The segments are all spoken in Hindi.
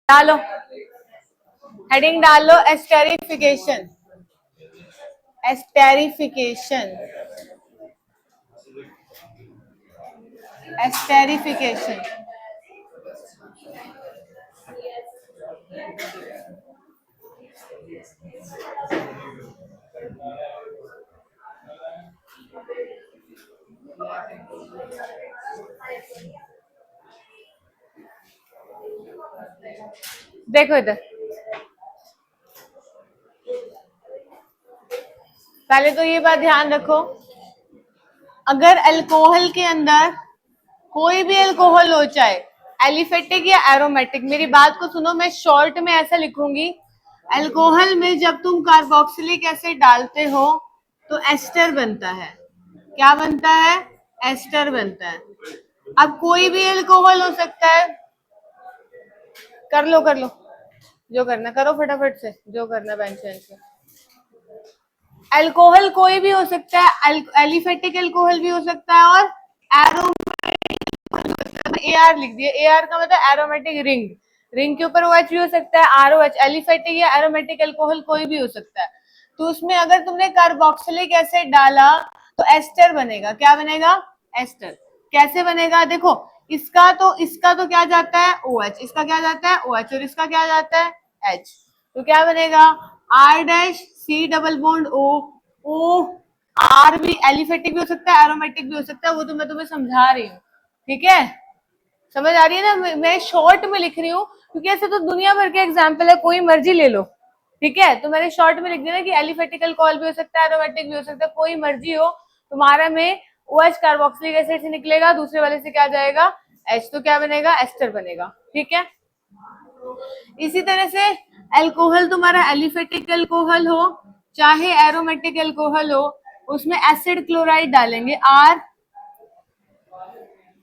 डालो, हेडिंग डाल लो एस्टेरिफिकेशन। Esterification, esterification. देखो इधर, पहले तो ये बात ध्यान रखो, अगर अल्कोहल के अंदर कोई भी अल्कोहल हो, चाहे एलिफेटिक या एरोमेटिक, मेरी बात को सुनो, मैं शॉर्ट में ऐसा लिखूंगी, अल्कोहल में जब तुम कार्बोक्सिलिक एसिड डालते हो तो एस्टर बनता है। क्या बनता है? एस्टर बनता है। अब कोई भी अल्कोहल हो सकता है, कर लो जो करना करो फटाफट से, जो करना बेंच से। अल्कोहल कोई भी हो सकता है, एलिफेटिक अल्कोहल भी हो सकता है और एआर लिख दिया, एआर का मतलब एरोमेटिक रिंग, रिंग के ऊपर OH भी हो सकता है, ROH, एलिफेटिक या एरोमेटिक अल्कोहल कोई भी हो सकता है। तो उसमें अगर तुमने कार्बोक्सिलिक एसिड डाला तो एस्टर बनेगा। क्या बनेगा? एस्टर। कैसे बनेगा? देखो, इसका तो क्या जाता है? OH, इसका क्या जाता है? OH, और इसका क्या जाता है? H। तो क्या बनेगा? R dash C double bond O, O R भी एलिफेटिक भी हो सकता है, एरोमेटिक भी हो सकता है, वो तो मैं तुम्हें समझा रही हूँ। ठीक है, समझ आ रही है ना? मैं शॉर्ट में लिख रही हूँ क्योंकि ऐसे तो दुनिया भर के एग्जाम्पल है, कोई मर्जी ले लो। ठीक है, तो मैंने शॉर्ट में लिख दिया कि एलिफेटिक अल्कोहल भी हो सकता है, एरोमेटिक भी हो सकता है, कोई मर्जी हो। तुम्हारा में OH कार्बोक्सिलिक एसिड से निकलेगा, दूसरे वाले से क्या जाएगा? H, तो क्या बनेगा? एस्टर बनेगा। ठीक है, इसी तरह से अल्कोहल तुम्हारा एलिफेटिक अल्कोहल हो चाहे एरोमेटिक अल्कोहल हो, उसमें एसिड क्लोराइड डालेंगे,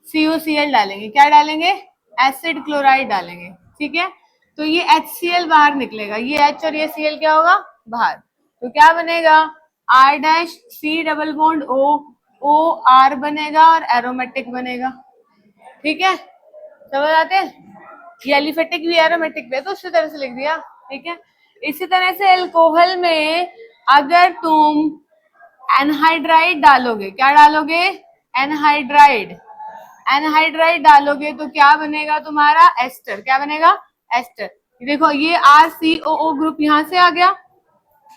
RCOCl डालेंगे। क्या डालेंगे? एसिड क्लोराइड डालेंगे। ठीक है, तो ये HCl बाहर निकलेगा, ये H और ये Cl क्या होगा? बाहर। तो क्या बनेगा? R dash C double bond O, OR बनेगा और एरोमेटिक बनेगा। ठीक है, समझ आते हैं? ये एलिफेटिक भी एरोमेटिक भी है, तो उसी तरह से लिख दिया। ठीक है, इसी तरह से अल्कोहल में अगर तुम एनहाइड्राइड डालोगे, क्या डालोगे? एनहाइड्राइड, एनहाइड्राइड डालोगे तो क्या बनेगा तुम्हारा? एस्टर। क्या बनेगा? एस्टर। देखो, ये RCOO ग्रुप यहाँ से आ गया।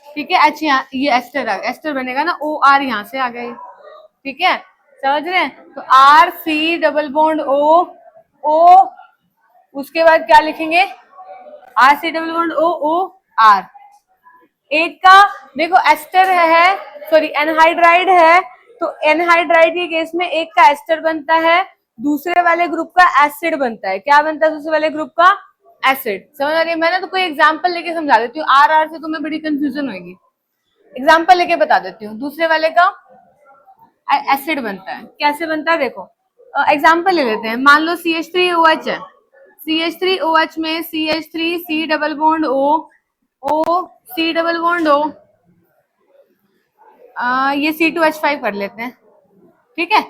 ठीक है, अच्छा ये एस्टर आ गया, एस्टर बनेगा ना, OR यहाँ से आ गया। ठीक है, समझ रहे हैं? तो RC डबल बॉन्ड O, उसके बाद क्या लिखेंगे? RC double bond OR। एक का देखो एस्टर है, सॉरी एनहाइड्राइड है, तो एनहाइड्राइड के केस में एक का एस्टर बनता है, दूसरे वाले ग्रुप का एसिड बनता है। क्या बनता है दूसरे वाले ग्रुप का? एसिड। समझ आ रही है? मैंने तो कोई एग्जांपल लेके समझा देती हूँ, RR से तुम्हें बड़ी कंफ्यूजन होगी। एग्जांपल लेके बता देती हूँ, दूसरे वाले का एसिड बनता है। कैसे बनता है देखो, एग्जांपल ले लेते हैं। मान लो CH3OH है, CH3OH में CH3 C double bond O C double bond O, ये C2H5 कर लेते हैं। ठीक है,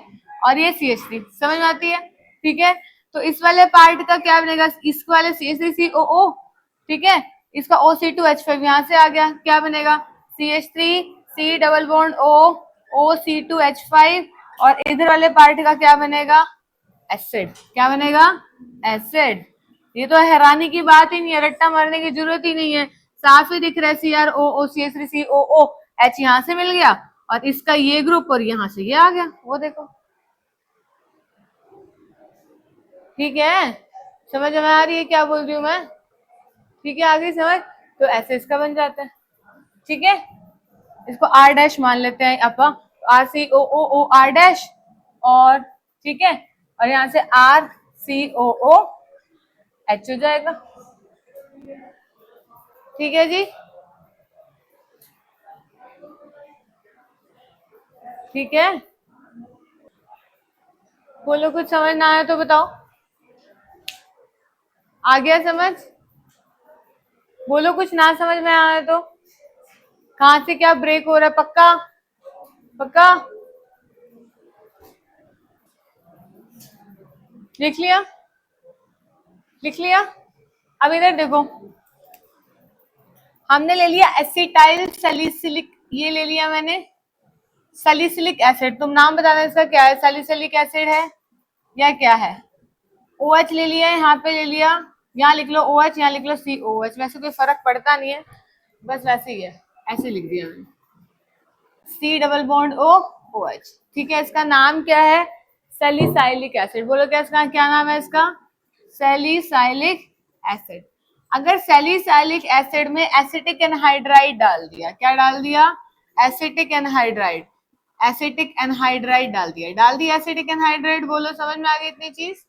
और ये CH3, समझ में आती है? ठीक है, तो इस वाले पार्ट का क्या बनेगा? इस वाले CH3COO। ठीक है, इसका OC2H5 यहाँ से आ गया, क्या बनेगा? CH3 C double bond O OC2H5, और इधर वाले पार्ट का क्या बनेगा? एसिड। क्या बनेगा? एसिड। ये तो हैरानी की बात ही नहीं है, रट्टा मारने की जरूरत ही नहीं है, साफ ही दिख रहा है। CrOO CH3COO, H यहाँ से मिल गया और इसका ये ग्रुप और यहाँ से ये आ गया, वो देखो। ठीक है, समझ में आ रही है क्या बोल रही हूँ मैं? ठीक है, आ गई समझ? तो ऐसे इसका बन जाता है। ठीक है, इसको R डैश मान लेते हैं अपा, RCOOR डैश, और ठीक है, और यहाँ से RCOOH हो जाएगा। ठीक है जी, ठीक है, बोलो कुछ समझ ना आया तो बताओ। आ गया समझ? बोलो कुछ ना समझ में आया तो। कहाँ से क्या ब्रेक हो रहा है? पक्का? पक्का लिख लिया? लिख लिया? अब इधर देखो, हमने ले लिया एसिटाइल सैलिसिलिक, ये ले लिया मैंने सैलिसिलिक एसिड। तुम नाम बता दें इसका क्या है, सैलिसिलिक एसिड है या क्या है। OH ले लिया, यहाँ पे ले लिया, यहाँ लिख लो OH, यहाँ लिख लो COH, वैसे कोई फर्क पड़ता नहीं है, बस वैसे ही है, ऐसे लिख दिया मैंने, C double bond O OH। ठीक है, इसका नाम क्या है, सैलिसाइलिक एसिड। बोलो क्या इसका क्या नाम है, इसका सैलिसाइलिक एसिड। अगर सैलिसाइलिक एसिड में एसिटिक एनहाइड्राइड डाल दिया, क्या डाल दिया, एसिटिक एनहाइड्राइड, एसिटिक एनहाइड्राइड डाल दिया एसिटिक एनहाइड्राइड। बोलो समझ में आ गई इतनी चीज,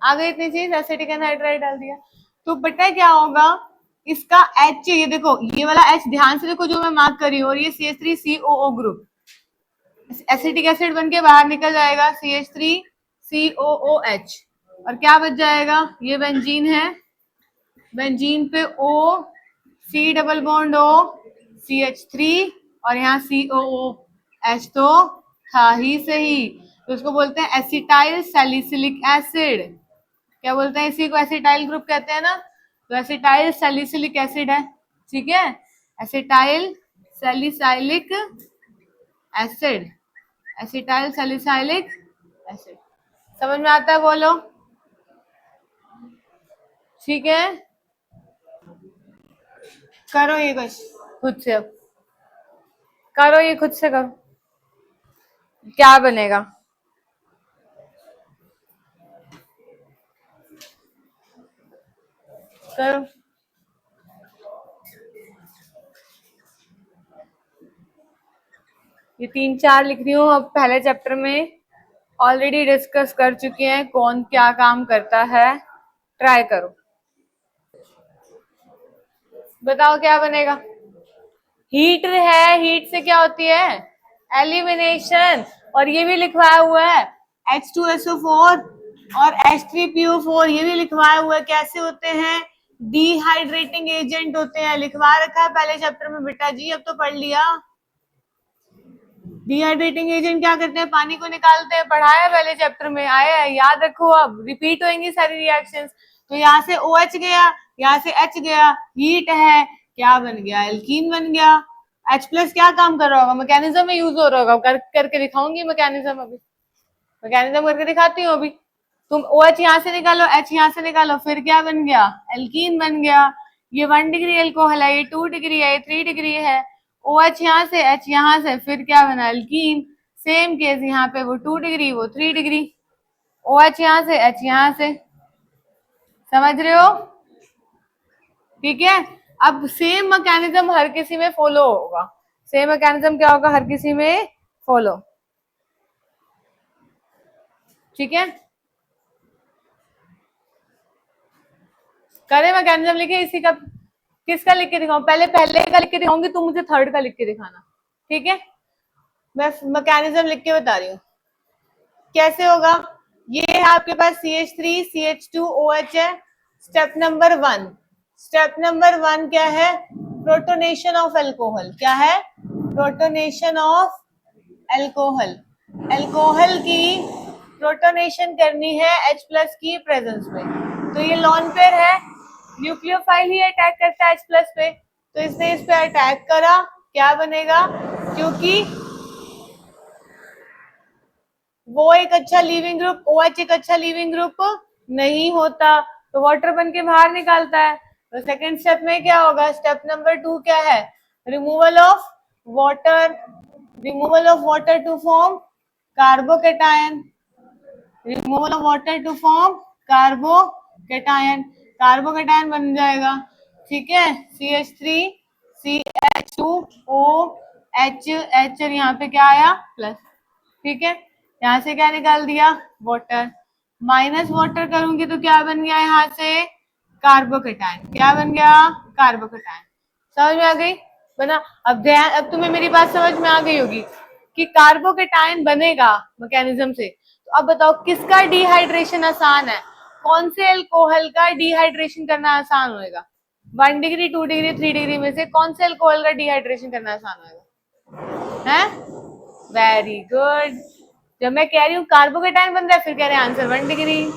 आ गई इतनी चीज, एसिटिक एनहाइड्राइड डाल दिया तो बेटा क्या होगा, इसका H, ये देखो ये वाला H ध्यान से देखो जो मैं मार्क करी हूँ, और ये CH3COO ग्रुप एसिटिक एसिड बन के बाहर निकल जाएगा, CH3COOH, और क्या बच जाएगा, ये बेंजीन है, बेंजीन पे O, C double bond O, CH3, और यहाँ COOH तो था ही सही, तो उसको बोलते हैं एसिटाइल सैलिसिलिक एसिड। क्या बोलते हैं इसी को, एसिटाइल ग्रुप कहते हैं ना, तो एसिटाइल सैलिसिलिक एसिड है। ठीक है, acetyl salicylic acid, acetyl salicylic acid, समझ में आता है, बोलो। ठीक है, करो ये कुछ खुद से, अब करो ये खुद से, करो क्या बनेगा। करो, ये 3-4 लिख रही हूँ, अब पहले चैप्टर में ऑलरेडी डिस्कस कर चुके हैं कौन क्या काम करता है, ट्राई करो, बताओ क्या बनेगा। हीट है, हीट से क्या होती है, एलिमिनेशन, और ये भी लिखवाया हुआ है H2SO4 और H3PO4, ये भी लिखवाया हुआ है, कैसे होते हैं, डिहाइड्रेटिंग एजेंट होते हैं, लिखवा रखा है पहले चैप्टर में बेटा जी, अब तो पढ़ लिया। डिहाइड्रेटिंग एजेंट क्या करते हैं, पानी को निकालते हैं, पढ़ाया पहले चैप्टर में, आया है, याद रखो, अब रिपीट होंगी सारी रिएक्शंस। तो यहाँ से OH गया, यहाँ से H गया, हीट है, क्या बन गया, एल्कीन बन गया। H प्लस क्या काम कर रहा होगा, मैकेनिज्म में यूज हो रहा होगा, करके दिखाऊंगी मैकेनिज्म, अभी मैकेनिज्म करके दिखाती हूँ अभी। तुम OH यहाँ से निकालो, H यहाँ से निकालो, फिर क्या बन गया, एल्कीन बन गया। ये 1 डिग्री एल्कोहल है, ये 2 डिग्री है, ये 3 डिग्री है, OH यहाँ से, H यहाँ से, फिर क्या बना, एल्कीन। सेम केस यहाँ पे, वो 2 डिग्री, वो 3 डिग्री, OH यहाँ से, H यहाँ से, समझ रहे हो। ठीक है, अब सेम मैकेनिज्म हर किसी में फॉलो होगा, सेम मैकेनिज्म क्या होगा, हर किसी में फॉलो। ठीक है, करे मैकेनिज्म लिखे, इसी का किसका लिख के दिखाऊं, पहले पहले का लिख के दिखाऊंगी, तुम मुझे थर्ड का लिख के दिखाना। ठीक है, मैं मैकेनिज्म लिख के बता रही हूँ कैसे होगा। ये है आपके पास CH3 CH2OH है, स्टेप नंबर 1, स्टेप नंबर 1 क्या है, प्रोटोनेशन ऑफ अल्कोहल, क्या है, प्रोटोनेशन ऑफ अल्कोहल, अल्कोहल की प्रोटोनेशन करनी है H प्लस की प्रेजेंस में। तो ये लॉन पेयर है, न्यूक्लियोफाइल ही अटैक करता है H प्लस पे, तो इसने इस पे अटैक करा, क्या बनेगा, क्योंकि वो एक अच्छा लिविंग ग्रुप, OH एक अच्छा लिविंग ग्रुप नहीं होता, तो वाटर बन के बाहर निकालता है। तो सेकंड स्टेप में क्या होगा, स्टेप नंबर 2 क्या है, removal of water, removal of water to form carbocation, removal of water to form carbocation, carbocation बन जाएगा। ठीक है, CH3 CH2OH, H और यहाँ पे क्या आया, प्लस। ठीक है, यहाँ से क्या निकाल दिया, वाटर, माइनस वाटर करूंगी तो क्या बन गया, यहाँ से कार्बोकेटायन, क्या बन गया, कार्बोकेटायन। समझ में आ गई बना। अब ध्यान, अब तुम्हें मेरी बात समझ में आ गई होगी कि कार्बोकेटायन बनेगा मैकेनिज्म से। तो अब बताओ किसका डिहाइड्रेशन आसान है, कौन से अल्कोहल का डिहाइड्रेशन करना आसान होएगा, 1 डिग्री 2 डिग्री 3 डिग्री में से कौन से अल्कोहल का डिहाइड्रेशन करना आसान होएगा, है, वेरी गुड। जब मैं कह रही हूँ कार्बोकेटायन बन रहा है, फिर कह रहे हैं आंसर 1 डिग्री।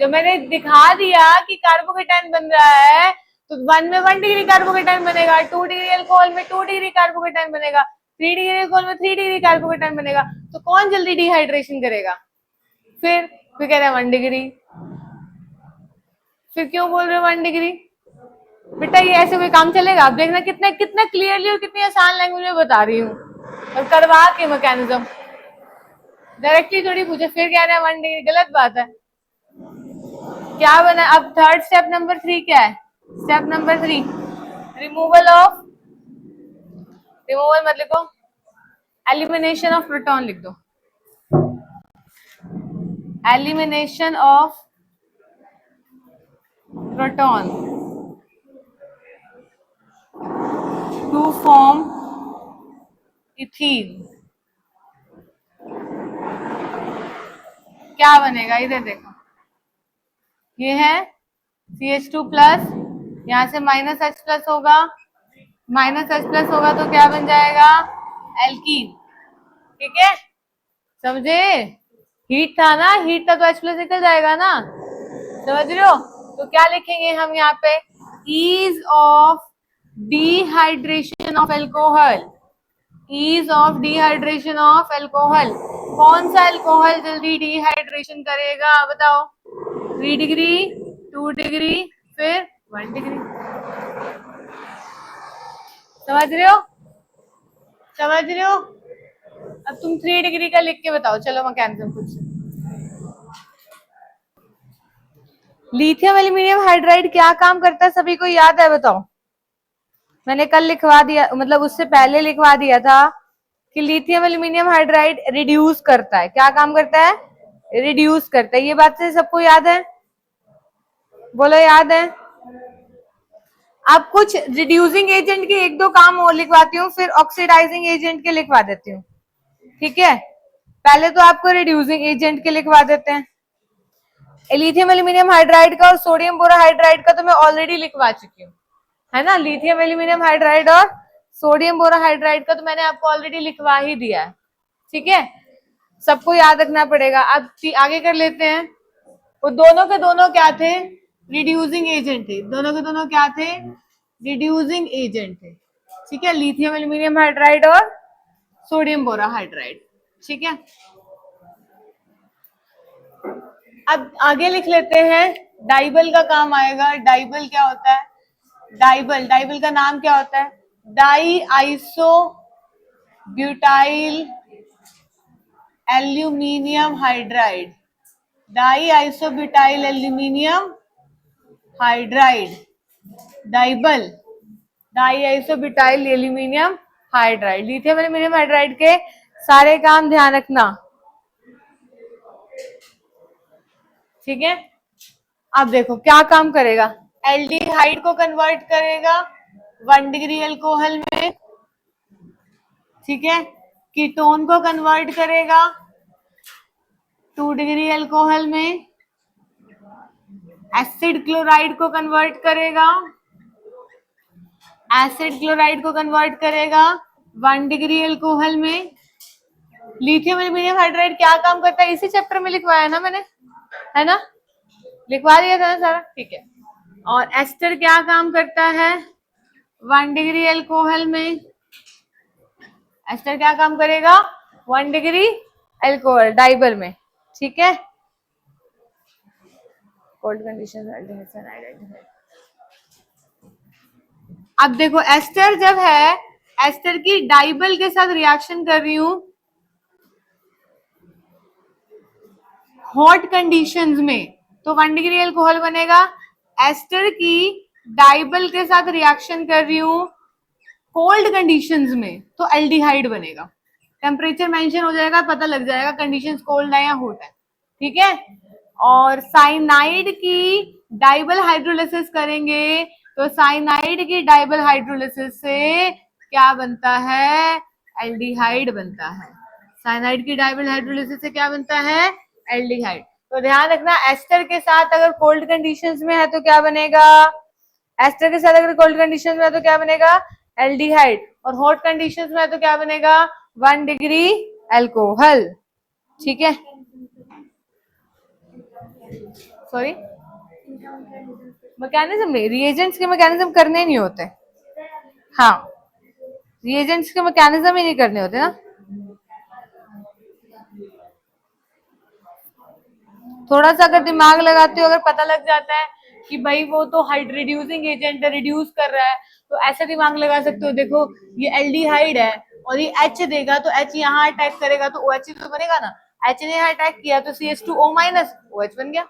जब मैंने दिखा दिया कि कार्बोकेटाइन बन रहा है तो 1 में 1 डिग्री कार्बोकेटाइन बनेगा, 2 डिग्री अल्कोहल में 2 डिग्री कार्बोकेटाइन बनेगा, 3 डिग्री अल्कोहल में 3 डिग्री कार्बोकेटाइन बनेगा। तो कौन जल्दी डिहाइड्रेशन करेगा? फिर कह रहे हैं 1 डिग्री। फिर क्यों बोल रहे हो 1 डिग्री? बेटा ये ऐसे कोई काम चलेगा? आप देखना कितना कितना क्लियरली और कितनी आसान लैंग्वेज में बता रही हूँ, और करवा के मैकेनिज्म डायरेक्टली थोड़ी पूछे फिर कह रहे हैं 1 डिग्री, गलत बात है। क्या बना अब? थर्ड स्टेप नंबर 3 क्या है? स्टेप नंबर 3 रिमूवल मत लिखो, एलिमिनेशन ऑफ प्रोटॉन लिख दो। Elimination of proton to form ethene. क्या बनेगा? इधर देखो, ये है CH2 प्लस, यहां से -H प्लस होगा, -H प्लस होगा तो क्या बन जाएगा? एल्कीन। ठीक है, समझे? हीट था ना, हीट था तो H प्लस निकल जाएगा ना, समझ रहे हो? तो क्या लिखेंगे हम यहाँ पे? Ease of dehydration of alcohol, ease of dehydration of alcohol. कौन सा एल्कोहल जल्दी डिहाइड्रेशन करेगा बताओ? 3 डिग्री, 2 डिग्री, फिर 1 डिग्री। समझ रहे हो? समझ रहे हो? अब तुम 3 डिग्री का लिख के बताओ। चलो मैकेनिज्म कुछ। लिथियम एल्यूमिनियम हाइड्राइड क्या काम करता है? सभी को याद है? बताओ। मैंने कल लिखवा दिया, मतलब उससे पहले लिखवा दिया था कि लिथियम एल्यूमिनियम हाइड्राइड रिड्यूस करता है। क्या काम करता है? रिड्यूस करता है। ये बात से सबको याद है? बोलो याद है? अब कुछ रिड्यूसिंग एजेंट के 1-2 काम और लिखवाती हूँ, फिर ऑक्सीडाइजिंग एजेंट के लिखवा देती हूँ। ठीक है, पहले तो आपको रिड्यूसिंग एजेंट के लिखवा देते हैं। लिथियम एल्यूमिनियम हाइड्राइड का और सोडियम बोराहाइड्राइड का तो मैं ऑलरेडी लिखवा चुकी हूँ, है ना। लिथियम एल्यूमिनियम हाइड्राइड और सोडियम बोराहाइड्राइड का तो मैंने आपको ऑलरेडी लिखवा ही दिया है। ठीक है, सबको याद रखना पड़ेगा। अब आगे कर लेते हैं। वो दोनों के दोनों क्या थे? रिड्यूसिंग एजेंट थे। दोनों के दोनों क्या थे? रिड्यूसिंग एजेंट थे। ठीक है, लिथियम एल्यूमिनियम हाइड्राइड और सोडियम बोराहाइड्राइड। ठीक है, अब आगे लिख लेते हैं। डाइबल का काम आएगा। डाइबल क्या होता है? डाइबल का नाम क्या होता है? Di iso butyl aluminium hydride. Di iso butyl aluminium hydride, DIBAL, di iso butyl aluminium hydride. Lithium aluminium hydride के सारे काम ध्यान रखना। ठीक है, अब देखो क्या काम करेगा। एल्डिहाइड को कन्वर्ट करेगा 1 डिग्री अल्कोहल में। ठीक है, कीटोन को कन्वर्ट करेगा 2 डिग्री अल्कोहल में। एसिड क्लोराइड को कन्वर्ट करेगा, एसिड क्लोराइड को कन्वर्ट करेगा 1 डिग्री अल्कोहल में। लिथियम एल्यूमिनियम हाइड्राइड क्या काम करता है? इसी चैप्टर में लिखवाया ना मैंने, है ना, लिखवा दिया था ना सारा। ठीक है, और एस्टर क्या काम करता है? 1 डिग्री अल्कोहल में। एस्टर क्या काम करेगा? 1 डिग्री अल्कोहल डाइबल में। ठीक है, कोल्ड कंडीशन। अब देखो एस्टर जब है, एस्टर की डाइबल के साथ रिएक्शन कर रही हूं हॉट कंडीशंस में, तो 1 डिग्री अल्कोहल बनेगा। एस्टर की डाइबल के साथ रिएक्शन कर रही हूं कोल्ड कंडीशंस में, तो एल्डिहाइड बनेगा। टेम्परेचर मेंशन हो जाएगा, पता लग जाएगा कंडीशंस कोल्ड है या हॉट है। ठीक है, और साइनाइड की डाइबल हाइड्रोलिसिस करेंगे तो साइनाइड की डाइबल हाइड्रोलिसिस से क्या बनता है? एल्डिहाइड बनता है। साइनाइड की डाइबल हाइड्रोलिसिस से क्या बनता है? एल्डिहाइड। तो ध्यान रखना, एस्टर के साथ अगर कोल्ड कंडीशंस में है तो क्या बनेगा? एस्टर के साथ अगर कोल्ड कंडीशंस में है तो क्या बनेगा? एल्डिहाइड। और हॉट कंडीशंस में है तो क्या बनेगा? 1 डिग्री अल्कोहल। ठीक है, सॉरी, मैकेनिज्म नहीं, रिएजेंट्स के मैकेनिज्म करने नहीं होते। हाँ, रिएजेंट्स के मैकेनिज्म ही नहीं करने होते ना। थोड़ा सा अगर दिमाग लगाते हो, अगर पता लग जाता है कि भाई वो तो रिड्यूसिंग एजेंट है, रिड्यूस कर रहा है, तो ऐसा दिमाग लगा सकते हो, देखो ये एल्डिहाइड है और ये H देगा तो H यहाँ अटैक करेगा तो OH तो बनेगा ना, H ने यहाँ अटैक किया तो CH2O माइनस OH बन गया।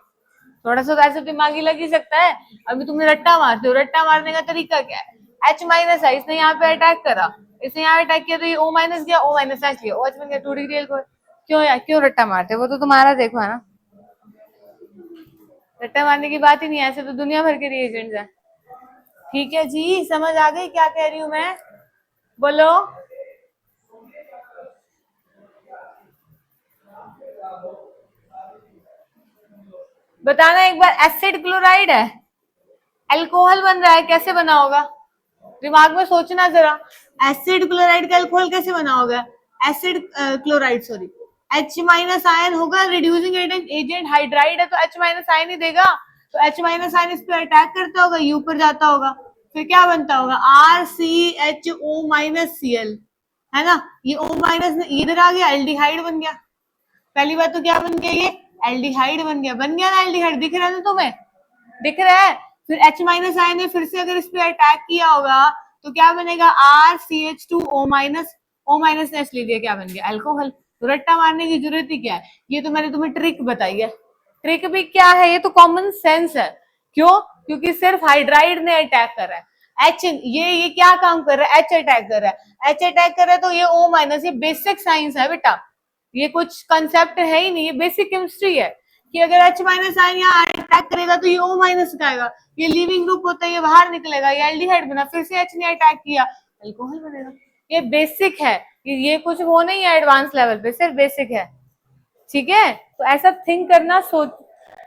थोड़ा सा तो ऐसा दिमाग ही लग ही सकता है। अभी तुमने रट्टा मारते हो, रट्टा मारने का तरीका क्या है, H माइनस है, इसने यहाँ पे अटैक करा, इसने यहाँ अटैक किया तो ये O माइनस गया, O माइनस H लिया, OH बन गया, 2 डिग्री एल्कोहल। क्यों यार, क्यों रट्टा मारते हो, वो तो तुम्हारा देखो है ना, रट्टा मारने की बात ही नहीं है, ऐसे तो दुनिया भर के रिएजेंट्स हैं। ठीक है जी, समझ आ गई क्या कह रही हूं मैं, बोलो। बताना एक बार, एसिड क्लोराइड है, अल्कोहल बन रहा है, कैसे बना होगा, दिमाग में सोचना जरा, एसिड क्लोराइड का अल्कोहल कैसे बना होगा, acid chloride sorry, H minus ion होगा, रिड्यूसिंग एजेंट हाइड्राइड है तो H माइनस आयन ही देगा, तो H माइनस आयन इस पे अटैक करता होगा, U पर जाता होगा, फिर क्या बनता होगा, RCHO माइनस Cl, है ना, ये O माइनस इधर आ गया, एल्डिहाइड बन गया। पहली बात तो क्या बन गया, ये एल्डिहाइड बन गया ना, एल्डिहाइड दिख रहा है ना तुम्हें, दिख रहा है। फिर H माइनस आयन ने फिर से अगर इस पे अटैक किया होगा तो क्या बनेगा, RCH2O माइनस, O माइनस ने इसलिए दिया, क्या बन गया, अल्कोहल। तो रट्टा मारने की जरूरत ही क्या है, ये तो मैंने तुम्हें ट्रिक बताई है। ट्रिक भी क्या है, ये तो कॉमन सेंस है। क्यों, क्योंकि सिर्फ हाइड्राइड ने अटैक कर रहा है, H ये क्या काम कर रहा है, H अटैक कर रहा है, H अटैक कर रहा है तो ये O माइनस, ये बेसिक साइंस है बेटा, ये कुछ कंसेप्ट है ही नहीं, ये बेसिक केमिस्ट्री है कि अगर H माइनस आयन यहाँ अटैक करेगा तो ये O माइनस का आएगा, ये लिविंग ग्रुप होता है, ये बाहर निकलेगा, ये एल्डिहाइड बना, फिर से H ने अटैक किया, अल्कोहल बनेगा। ये बेसिक है, ये कुछ वो नहीं है एडवांस लेवल पे, सिर्फ बेसिक है। ठीक है, तो ऐसा थिंक करना, सोच,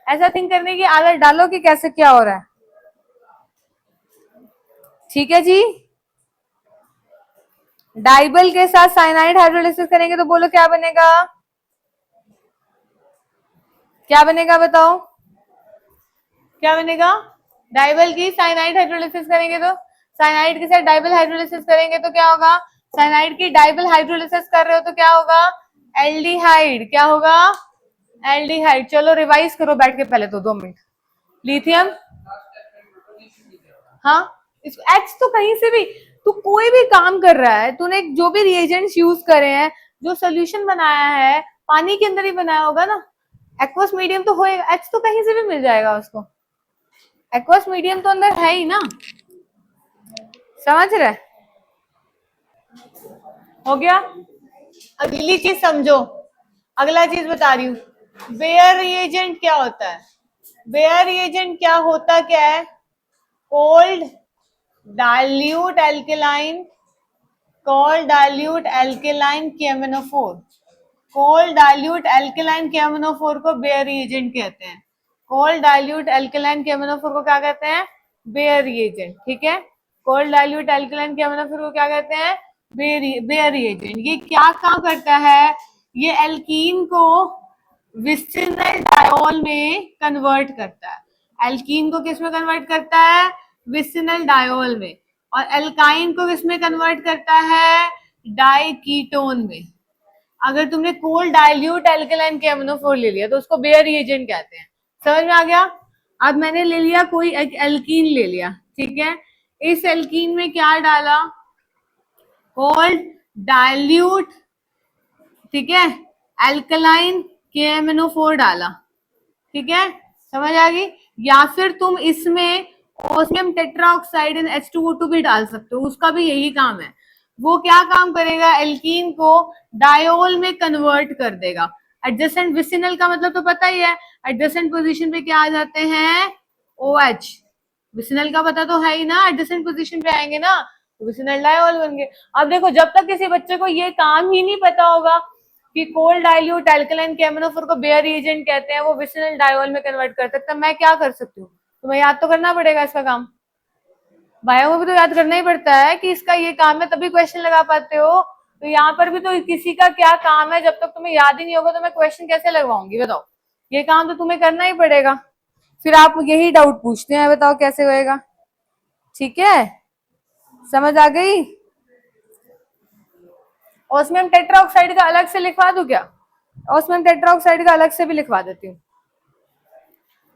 ऐसा थिंक करने की आदत डालो कि कैसे क्या हो रहा है। ठीक है जी, डाइबल के साथ साइनाइड हाइड्रोलिसिस करेंगे तो बोलो क्या बनेगा, क्या बनेगा बताओ, क्या बनेगा, डाइबल की साइनाइड हाइड्रोलिसिस करेंगे तो, साइनाइड के साथ डाइबल हाइड्रोलिसिस करेंगे तो क्या होगा, साइनाइड की डाइबल हाइड्रोलिसिस कर रहे हो तो क्या होगा, एल्डिहाइड, क्या होगा, एल्डिहाइड। चलो रिवाइज करो बैठ के पहले तो 2 मिनट। लिथियम, हाँ, इसको H तो कहीं से भी, तू कोई भी काम कर रहा है, तूने जो भी रिएजेंट्स यूज करे हैं, जो सोल्यूशन बनाया है, पानी के अंदर ही बनाया होगा ना, एक्वस मीडियम तो होएगा, H तो कहीं से भी मिल जाएगा उसको, एक्वस मीडियम तो अंदर है ही ना, समझ रहे, हो गया। अगली चीज समझो, अगला चीज बता रही हूँ, बेयर रिएजेंट क्या होता है, बेयर रिएजेंट क्या होता क्या है, cold dilute alkaline, cold dilute alkaline KMnO4, cold dilute alkaline KMnO4 को बेयर रिएजेंट कहते हैं, कोल्ड डाइल्यूट एल्केलाइन केमिनोफोर को क्या कहते हैं, बेयर रिएजेंट। ठीक है, कोल्ड डाइल्यूट एल्केलाइन केमिनोफोर को क्या कहते हैं, बेयर रिएजेंट। ये क्या काम करता है, ये एल्कीन को विसिनल डायोल में कन्वर्ट करता है, एल्कीन को किस में कन्वर्ट करता है, विसिनल डायोल में, और एल्काइन को किसमें कन्वर्ट करता है, डाइकीटोन में। अगर तुमने कोल्ड डाइल्यूट एल्केलाइन केमिनोफोर ले लिया तो उसको बेयर रिएजेंट कहते हैं, समझ में आ गया। अब मैंने ले लिया कोई एक एल्कीन ले लिया, ठीक है, इस एल्कीन में क्या डाला, कोल्ड डाइल्यूट, ठीक है, एल्कलाइन केमिनोफोर डाला, ठीक है, समझ आ गई। या फिर तुम इसमें ओसियम टेट्राऑक्साइड इन H2O2 भी डाल सकते हो, उसका भी यही काम है। वो क्या काम करेगा, एल्कीन को डायोल में कन्वर्ट कर देगा। एडजेसेंट विसिनल का मतलब तो पता ही है, एडजेसेंट पोजीशन पे क्या आ जाते हैं, OH, विसिनल का पता तो है ही ना, एडजेसेंट पोजीशन पे आएंगे ना तो विसिनल डायोल बन गए। अब देखो, जब तक किसी बच्चे को ये काम ही नहीं पता होगा कि कोल्ड डाइल्यूट एल्कलाइन केमिनोफोर को बेयर रिएजेंट कहते हैं, वो विसिनल डायोल में कन्वर्ट कर सकता है, मैं क्या कर सकती हूँ, तुम्हें याद तो करना पड़ेगा इसका काम, बायो को भी तो याद करना ही पड़ता है कि इसका ये काम है, तभी क्वेश्चन लगा पाते हो। तो यहाँ पर भी तो किसी का क्या काम है, जब तक तुम्हें याद ही नहीं होगा तो मैं क्वेश्चन कैसे लगवाऊंगी बताओ, ये काम तो तुम्हें करना ही पड़ेगा। फिर आप यही डाउट पूछते हैं, बताओ कैसे होएगा। ठीक है, समझ आ गई। ऑस्मियम टेट्राऑक्साइड का अलग से लिखवा दूं क्या? ऑस्मियम टेट्राऑक्साइड का अलग से भी लिखवा देती हूँ,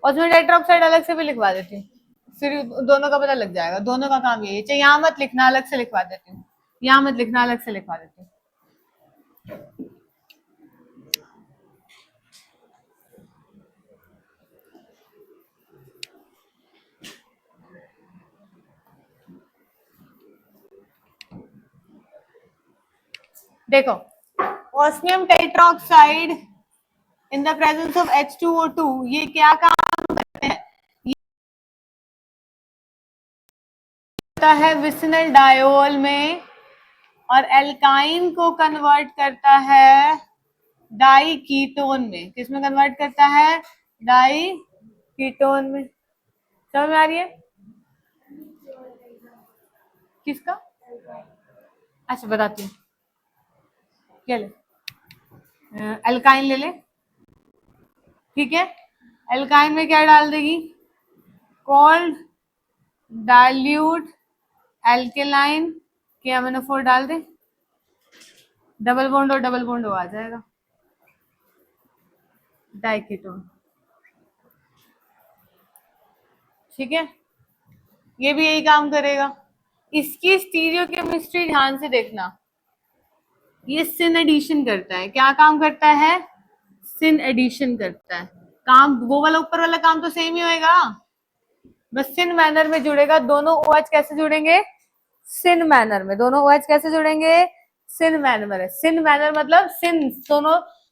ऑस्मियम टेट्राऑक्साइड अलग से भी लिखवा देती हूँ, फिर दोनों का पता लग जाएगा। दोनों का काम यही है। चाहे यहाँ मत लिखना, अलग से लिखवा देती हूँ, यहाँ मत लिखना, अलग से लिखवा देती हूँ। देखो, osmium tetroxide in the presence of H2O2 ये क्या काम करते हैं? ये होता है विसिनल डायोल में, और एल्काइन को कन्वर्ट करता है डाई कीटोन में। किसमें कन्वर्ट करता है? डाई कीटोन में। समझ में आ रही है? किसका? अच्छा बताती हूँ, क्या ले? एल्काइन ले ले, ठीक है। एल्काइन में क्या डाल देगी? कोल्ड डाइल्यूट एल्केलाइन के अमीनो डाल दे, डबल बॉन्ड और डबल बॉन्ड आ जाएगा, डाइकीटोन। ठीक है, ये भी यही काम करेगा। इसकी स्टीरियोकेमिस्ट्री ध्यान से देखना, ये सिन एडिशन करता है। क्या काम करता है? सिन एडिशन करता है। काम वो वाला ऊपर वाला काम तो सेम ही होएगा, बस सिन मैनर में जुड़ेगा। दोनों OH कैसे जुड़ेंगे? सिन मैनर में। दोनों OH कैसे जुड़ेंगे? सिन मैनर में। सिन मैनर मतलब सिन,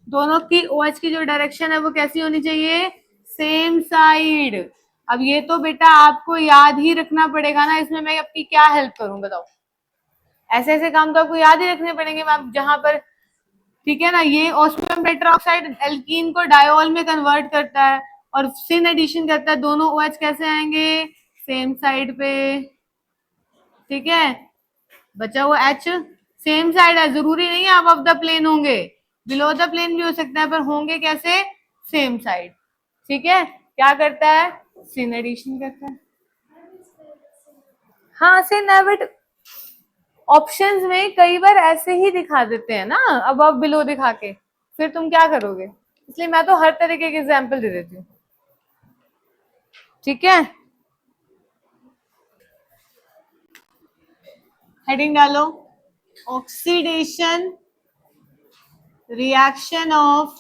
दोनों की OH की जो डायरेक्शन है वो कैसी होनी चाहिए? Same side. अब ये तो बेटा आपको याद ही रखना पड़ेगा ना, इसमें मैं आपकी क्या हेल्प करूं बताओ? ऐसे ऐसे काम तो आपको याद ही रखने पड़ेंगे मैम, जहां पर, ठीक है ना। ये ऑस्मियम टेट्राऑक्साइड एल्कीन को डायोल में कन्वर्ट करता है और सिन एडिशन करता है। दोनों OH कैसे आएंगे? सेम साइड पे। ठीक है, बचा हुआ H सेम साइड है, जरूरी नहीं है आप ऑफ द प्लेन होंगे, बिलो द प्लेन भी हो सकता है, पर होंगे कैसे? Same side. ठीक है, क्या करता है? सिन एडिशन करता है। हाँ सिन एविड ऑप्शंस में कई बार ऐसे ही दिखा देते हैं ना, अब बिलो दिखा के, फिर तुम क्या करोगे? इसलिए मैं तो हर तरीके के एग्जाम्पल दे देती हूँ। ठीक है, हेडिंग डालो, oxidation reaction of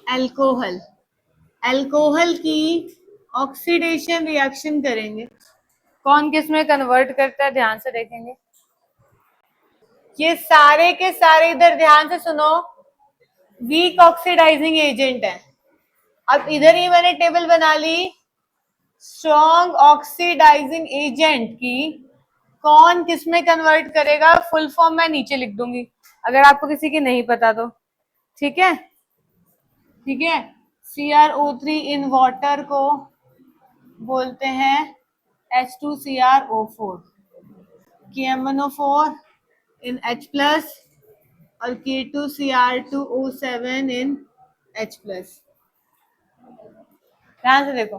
alcohol. Alcohol की ऑक्सीडेशन रिएक्शन करेंगे, कौन किस में कन्वर्ट करता है ध्यान से देखेंगे। ये सारे के सारे इधर ध्यान से सुनो, वीक ऑक्सीडाइजिंग एजेंट है। अब इधर ही मैंने टेबल बना ली स्ट्रॉन्ग ऑक्सीडाइजिंग एजेंट की, कौन किस में कन्वर्ट करेगा। फुल फॉर्म मैं नीचे लिख दूंगी अगर आपको किसी की नहीं पता तो। ठीक है, ठीक है। CrO3 इन वाटर को बोलते हैं H2CrO4, KMnO4 इन H प्लस और K2Cr2O7 इन H प्लस। ध्यान से देखो,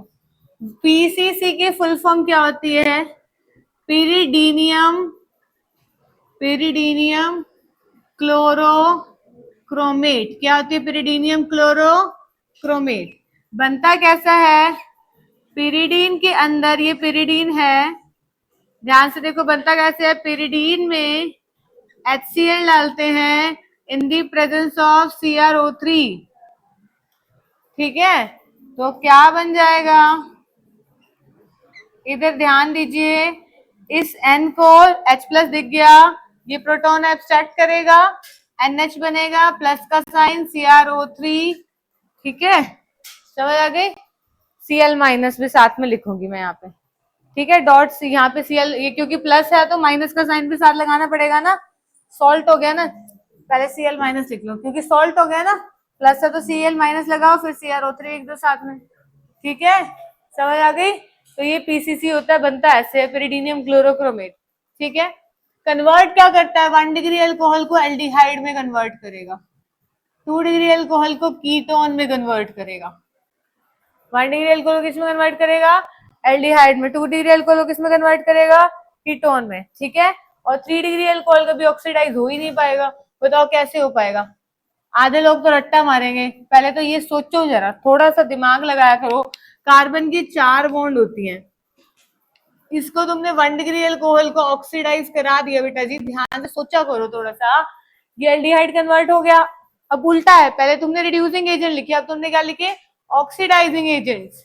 PCC की फुल फॉर्म क्या होती है? पिरिडीनियम क्लोरोक्रोमेट। क्या होती है पिरिडीनियम क्लोरोक्रोमेट? बनता कैसा है? पिरिडीन के अंदर, ये पिरिडीन है, ध्यान से देखो बनता कैसे है। पिरिडीन में HCl डालते हैं इन दी प्रेजेंस ऑफ CrO3। ठीक है, तो क्या बन जाएगा? इधर ध्यान दीजिए, इस N को H प्लस दिख गया, ये प्रोटॉन एब्स्ट्रैक्ट करेगा, NH बनेगा, प्लस का साइन CrO3। ठीक है, समझ आ गई। Cl माइनस भी साथ में लिखूंगी मैं यहाँ पे। ठीक है, डॉट सी यहाँ पे Cl, ये क्योंकि प्लस है तो माइनस का साइन भी साथ लगाना पड़ेगा ना, सॉल्ट हो गया ना, पहले Cl माइनस लिख लो क्योंकि सॉल्ट हो गया ना, प्लस है तो Cl माइनस लगाओ, फिर CrO3 लिख दो साथ में। ठीक है, समझ आ गई। तो ये PCC होता है, बनता है ऐसे, पिरिडीनियम क्लोरोक्रोमेट। ठीक है, कन्वर्ट क्या करता है? 1 डिग्री अल्कोहल को एल्डिहाइड में कन्वर्ट करेगा, 2 डिग्री अल्कोहल को कीटोन में कन्वर्ट करेगा। 1 डिग्री अल्कोहल को किस में कन्वर्ट करेगा, एल्डिहाइड में। 2 डिग्री अल्कोहल को किस में कन्वर्ट करेगा, कीटोन में, ठीक है। और 3 डिग्री अल्कोहल कभी ऑक्सीडाइज हो ही नहीं पाएगा। बताओ कैसे हो पाएगा। आधे लोग तो रट्टा मारेंगे, पहले तो ये सोचो जरा, थोड़ा सा दिमाग लगाया करो। कार्बन की 4 बॉन्ड होती हैं, इसको तुमने 1 डिग्री अल्कोहल को ऑक्सीडाइज करा दिया बेटा जी, ध्यान से सोचा करो थोड़ा सा। ये एल्डिहाइड कन्वर्ट हो गया। अब उल्टा है, पहले तुमने रिड्यूसिंग एजेंट लिखे, अब तुमने क्या लिखे, ऑक्सीडाइजिंग एजेंट्स।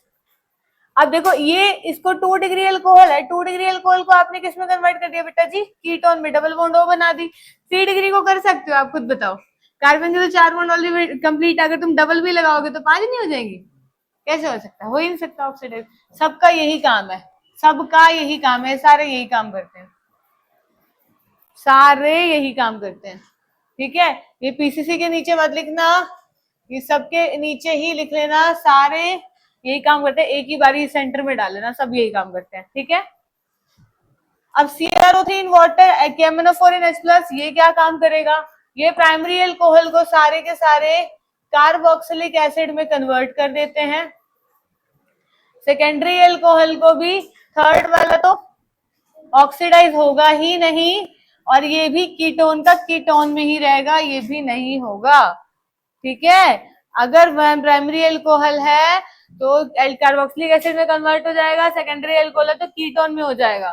अब देखो ये इसको 2 डिग्री अल्कोहल है, 2 डिग्री अल्कोहल को आपने किस में कन्वर्ट कर दिया बेटा जी, कीटोन में, डबल बॉन्ड ओ बना दी। 3 डिग्री को कर सकते हो आप, खुद बताओ। कार्बन के तो 4 बॉन्ड ऑलरेडी कंप्लीट, अगर तुम डबल भी लगाओगे तो 5 नहीं हो जाएंगी, कैसे हो सकता है, हो ही नहीं सकता ऑक्सीडाइज। सबका यही काम है, सबका यही काम है, सारे यही काम करते हैं, सारे यही काम करते हैं, ठीक है। ये पीसीसी के नीचे मत लिखना, ये सबके नीचे ही लिख लेना, सारे यही काम करते हैं, एक ही बारी सेंटर में डाल लेना, सब यही काम करते हैं, ठीक है। अब CrO3 in water, KMnO4 in H+, ये क्या काम करेगा, ये प्राइमरी अल्कोहल को सारे के सारे कार्बोक्सिलिक एसिड में कन्वर्ट कर देते हैं। सेकेंडरी अल्कोहल को भी, थर्ड वाला तो ऑक्सीडाइज होगा ही नहीं, और ये भी कीटोन का कीटोन में ही रहेगा, ये भी नहीं होगा, ठीक है। अगर प्राइमरी अल्कोहल है तो कार्बोक्सिलिक एसिड में कन्वर्ट हो जाएगा, सेकेंडरी अल्कोहल है तो कीटोन में हो जाएगा।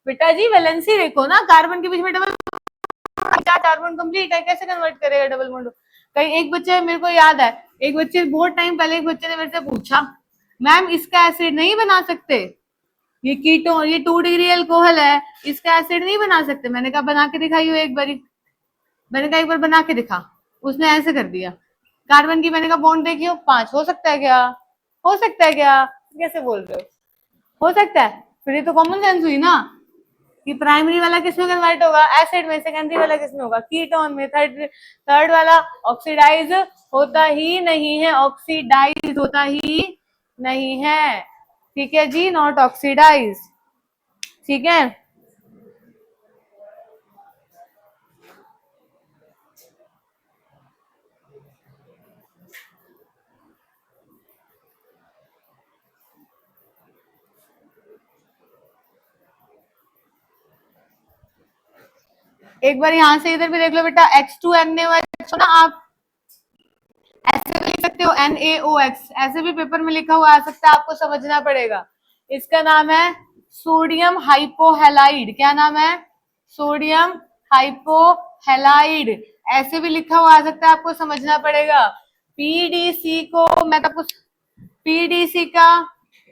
बेटा जी वैलेंसी देखो ना, कार्बन के बीच में डबल, कार्बन कंप्लीट है, कैसे कन्वर्ट करेगा डबल बॉन्ड। कहीं एक बच्चे, मेरे को याद है, एक बच्चे बहुत टाइम पहले एक बच्चे ने मेरे से पूछा, मैम इसका एसिड नहीं बना सकते, ये कीटोन, ये 2 डिग्री अल्कोहल है, इसका एसिड नहीं बना सकते। मैंने कहा बना के दिखाइयो एक बारी, मैंने कहा एक बार बना के दिखा, उसने ऐसे कर दिया कार्बन की। मैंने कहा बॉन्ड देखियो 5, हो सकता है क्या, हो सकता है क्या, कैसे बोल रहे हो सकता है, फिर ये तो कॉमन सेंस हुई ना कि प्राइमरी वाला किसमें कन्वर्ट होगा, एसिड में, सेकेंडरी वाला किसमें होगा, कीटोन में, थर्ड वाला ऑक्सीडाइज होता ही नहीं है, ऑक्सीडाइज होता ही नहीं है, ठीक है जी, नॉट ऑक्सीडाइज, ठीक है। एक बार यहां से इधर भी देख लो बेटा, H2NaOH ना, आप ऐसे भी लिख सकते हो NaOX, ऐसे भी पेपर में लिखा हुआ आ सकता है, आपको समझना पड़ेगा। इसका नाम है सोडियम हाइपोहेलाइड, क्या नाम है, सोडियम हाइपोहेलाइड, ऐसे भी लिखा हुआ आ सकता है, आपको समझना पड़ेगा। पीडीसी को मैं आपको, पीडीसी का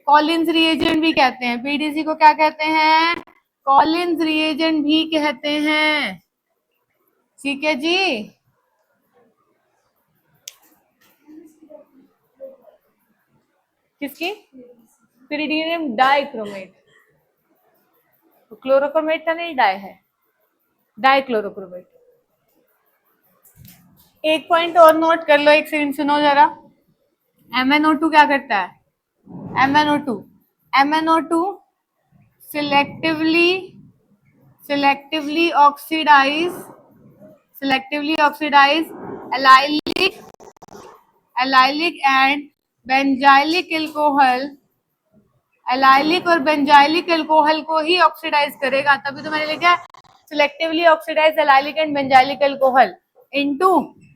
कॉलिंस रिएजेंट भी कहते हैं, पीडीसी को क्या कहते हैं, कॉलिंस रिएजेंट भी कहते हैं, ठीक है जी। किसकी, पिरिडीनियम डाइक्रोमेट, क्लोरोक्रोमेट का नहीं, डाई है, डाइक्लोरोक्रोमेट। एक पॉइंट और नोट कर लो, एक सेकंड सुनो जरा। MnO2 क्या करता है, MnO2, MnO2 selectively selectively oxidize selectively oxidize allylic allylic and benzylic alcohol, allylic और बेंजाइलिक अल्कोहल को ही ऑक्सीडाइज करेगा, तभी तो मैंने लिखा है selectively oxidise allylic and benzylic alcohol into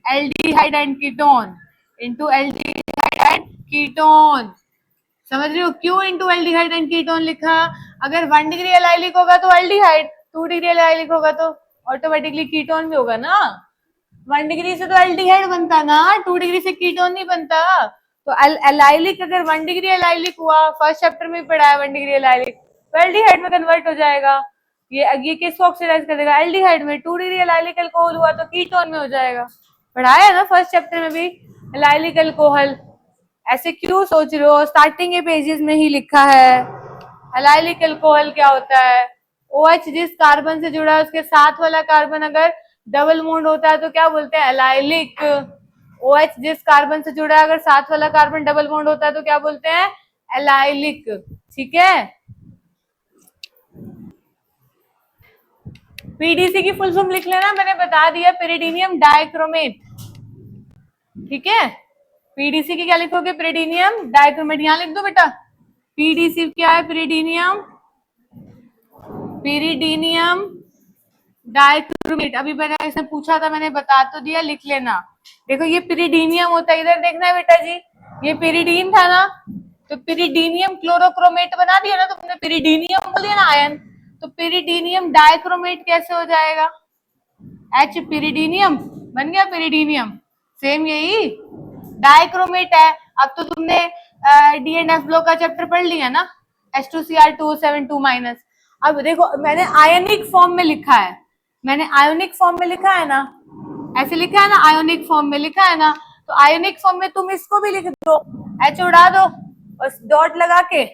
aldehyde and ketone, into aldehyde and ketone. समझ रहे हो क्यों इनटू एल्डिहाइड एंड कीटोन लिखा, अगर 1 डिग्री एलाइलिक होगा तो एल्डिहाइड, 2 डिग्री एलाइलिक होगा तो ऑटोमेटिकली कीटोन भी होगा ना। 1 डिग्री से तो एल्डिहाइड बनता ना, 2 डिग्री से कीटोन नहीं बनता। तो एलाइलिक अगर 1 डिग्री एलाइलिक हुआ, फर्स्ट चैप्टर में पढ़ा है 1 डिग्री एलाइलिक, तो एल्डिहाइड में कन्वर्ट हो जाएगा। ये किसको ऑक्सीडाइज कर देगा, एल्डिहाइड में। 2 डिग्री एलाइलिक अल्कोहल हुआ तो कीटोन में हो जाएगा, पढ़ाया है ना फर्स्ट चैप्टर में भी एलाइलिक अल्कोहल। ऐसे क्यों सोच रहे हो, स्टार्टिंग के पेजेस में ही लिखा है। एलाइलिक अल्कोहल क्या होता है, OH जिस कार्बन से जुड़ा है उसके साथ वाला कार्बन अगर डबल बॉन्ड होता है तो क्या बोलते हैं, एलाइलिक। OH जिस कार्बन से जुड़ा है अगर साथ वाला कार्बन डबल बॉन्ड होता है तो क्या बोलते हैं, एलाइलिक, ठीक है। पीडीसी की फुल फॉर्म लिख लेना, मैंने बता दिया, पिरिडीनियम डाइक्रोमेट, ठीक है। पीडीसी की क्या लिखोगे? पिरिडीनियम डाइक्रोमेट। यहां लिख दो बेटा, पीडीसी क्या है? पिरिडीनियम, पिरिडीनियम डाइक्रोमेट। अभी मैंने इसने पूछा था, मैंने बता तो दिया, लिख लेना। देखो ये पिरिडीनियम होता है, इधर देखना है बेटा जी, ये पिरिडीन था ना, तो पिरिडीनियम क्लोरोक्रोमेट बना दिया ना तुमने, पिरिडीनियम बोल दिया ना आयन, तो पिरिडीनियम डाइक्रोमेट कैसे हो जाएगा? एच पिरिडीनियम बन गया पिरिडीनियम, सेम यही डाइक्रोमेट है। अब तो तुमने डी एंड एफ ब्लॉक का चैप्टर पढ़ लिया ना, H2Cr2O7 2-। अब देखो मैंने आयनिक फॉर्म में लिखा है, मैंने आयोनिक फॉर्म में लिखा है ना, ऐसे लिखा है ना, आयोनिक फॉर्म में लिखा है ना, तो आयोनिक फॉर्म में तुम इसको भी लिख दो, H उड़ा दो और डॉट लगा के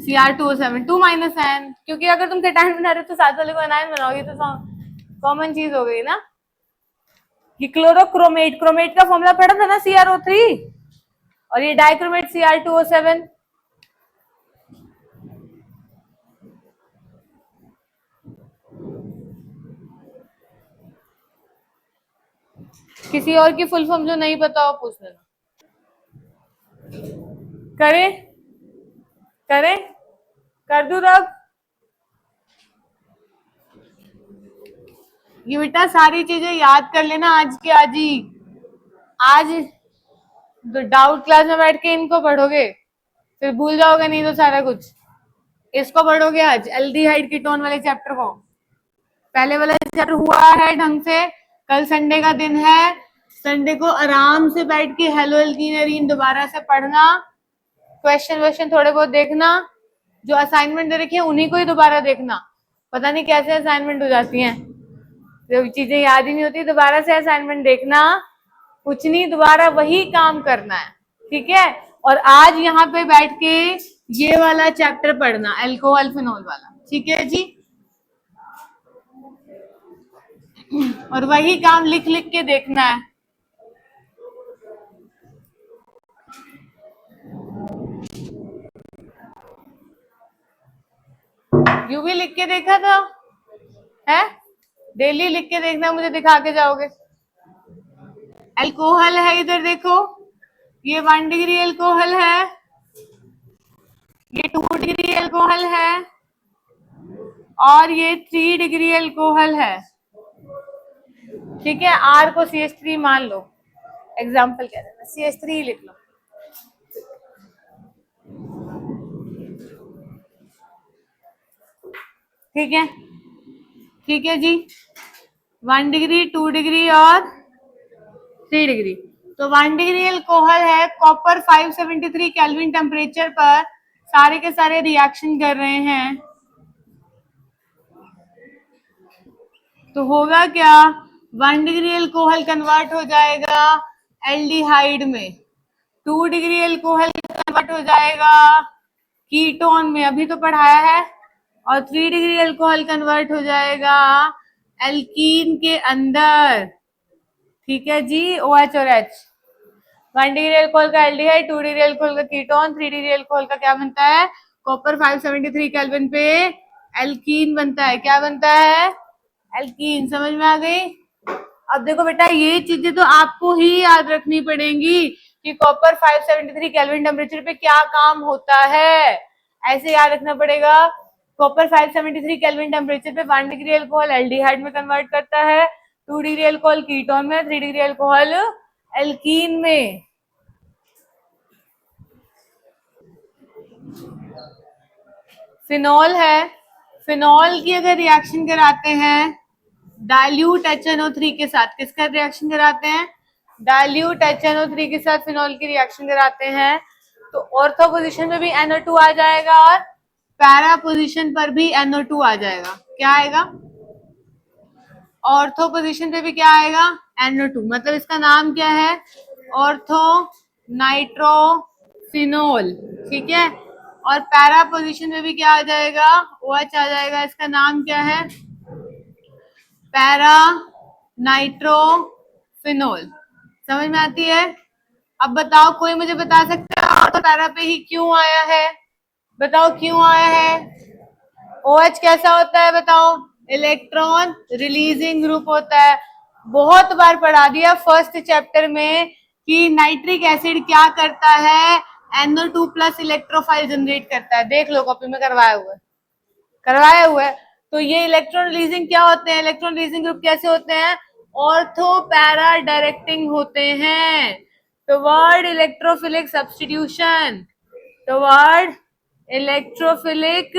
Cr2O7 2-N, क्योंकि अगर तुम केटायन बना रहे हो तो साथ वाले को एनायन बनाओगे, तो कॉमन चीज हो गई ना। ये क्लोरोक्रोमेट, क्रोमेट का फॉर्मूला पढ़ा था ना CrO3, और ये डाइक्रोमेट Cr2O7। किसी और की फुल फॉर्म जो नहीं पता हो पूछ लेना। करे करे कर दूं तब? ये बेटा सारी चीजें याद कर लेना आज के आज ही, आज डाउट क्लास में बैठ के इनको पढ़ोगे, फिर भूल जाओगे नहीं तो सारा कुछ। इसको पढ़ोगे आज, एल्डिहाइड कीटोन वाले चैप्टर को, पहले वाला चैप्टर हुआ है ढंग से। कल संडे का दिन है, संडे को आराम से बैठ के हेलो एल्कीन एरीन दोबारा से पढ़ना, क्वेश्चन थोड़े बहुत देखना, जो असाइनमेंट दे रखी है उन्हीं को ही दोबारा देखना। पता नहीं कैसे असाइनमेंट हो जाती हैं, जो चीजें याद ही नहीं होती, दोबारा से असाइनमेंट देखना, कुछ नहीं, दोबारा वही काम करना है, ठीक है। और आज यहाँ पे बैठ के ये वाला चैप्टर पढ़ना, अल्कोहल फिनोल वाला, ठीक है जी। और वही काम लिख लिख के देखना है। यू भी लिख के देखा था है, डेली लिख के देखना, मुझे दिखा के जाओगे। अल्कोहल है, इधर देखो, ये 1 डिग्री अल्कोहल है, ये 2 डिग्री अल्कोहल है, और ये 3 डिग्री अल्कोहल है, ठीक है। R को CH3 मान लो, एग्जाम्पल कह देना, CH3 लिख लो, ठीक है, ठीक है जी। 1 डिग्री, 2 डिग्री और 3 डिग्री। तो 1 डिग्री अल्कोहल है, कॉपर 573 केल्विन टेम्परेचर पर सारे के सारे रिएक्शन कर रहे हैं, तो होगा क्या? 1 डिग्री अल्कोहल कन्वर्ट हो जाएगा एल्डिहाइड में, 2 डिग्री अल्कोहल कन्वर्ट हो जाएगा कीटोन में, अभी तो पढ़ाया है, और 3 डिग्री अल्कोहल कन्वर्ट हो जाएगा एल्कीन के अंदर, ठीक है जी। OH और H, 1 डिग्री अल्कोहल का एल्डिहाइड, 2 डिग्री अल्कोहल का कीटोन, 3 डिग्री अल्कोहल का क्या बनता है? कॉपर 573 केल्विन पे एल्कीन बनता है। क्या बनता है? एल्कीन। समझ में आ गई? अब देखो बेटा, ये चीजें तो आपको ही याद रखनी पड़ेंगी कि कॉपर 573 केल्विन टेम्परेचर पे क्या काम होता है, ऐसे याद रखना पड़ेगा। कॉपर 573 केल्विन टेम्परेचर पे 1 डिग्री अल्कोहल एल्डिहाइड में कन्वर्ट करता है, 2 डिग्री अल्कोहल कीटोन में, 3 डिग्री अल्कोहल एल्कीन में। फिनॉल है, फिनॉल की अगर रिएक्शन कराते हैं डाइल्यूट HNO3 के साथ, किसका रिएक्शन कराते हैं? डाइल्यूट HNO3 के साथ फिनॉल की रिएक्शन कराते हैं, तो ऑर्थो पोजीशन में भी NO2 आ जाएगा और पैरा पोजीशन पर भी NO2 आ जाएगा। क्या आएगा? ऑर्थो पोजीशन पे भी क्या आएगा? NO2। मतलब इसका नाम क्या है? ऑर्थो नाइट्रोफिनोल, ठीक है। और पैरा पोजीशन में भी क्या आ जाएगा? OH आ जाएगा। इसका नाम क्या है? Para nitrophenol. समझ में आती है? अब बताओ, कोई मुझे बता सकता है ऑर्थो पैरा पे ही क्यों आया है? बताओ क्यों आया है? OH कैसा होता है बताओ? इलेक्ट्रॉन रिलीजिंग ग्रुप होता है। बहुत बार पढ़ा दिया फर्स्ट चैप्टर में कि नाइट्रिक एसिड क्या करता है, NO2 प्लस इलेक्ट्रोफाइल जनरेट करता है। देख लो कॉपी में करवाया हुआ है। तो ये इलेक्ट्रॉन रिलीजिंग क्या होते हैं, इलेक्ट्रॉन रिलीजिंग ग्रुप कैसे होते हैं, ऑर्थो पैरा डायरेक्टिंग होते हैं toward electrophilic substitution, toward electrophilic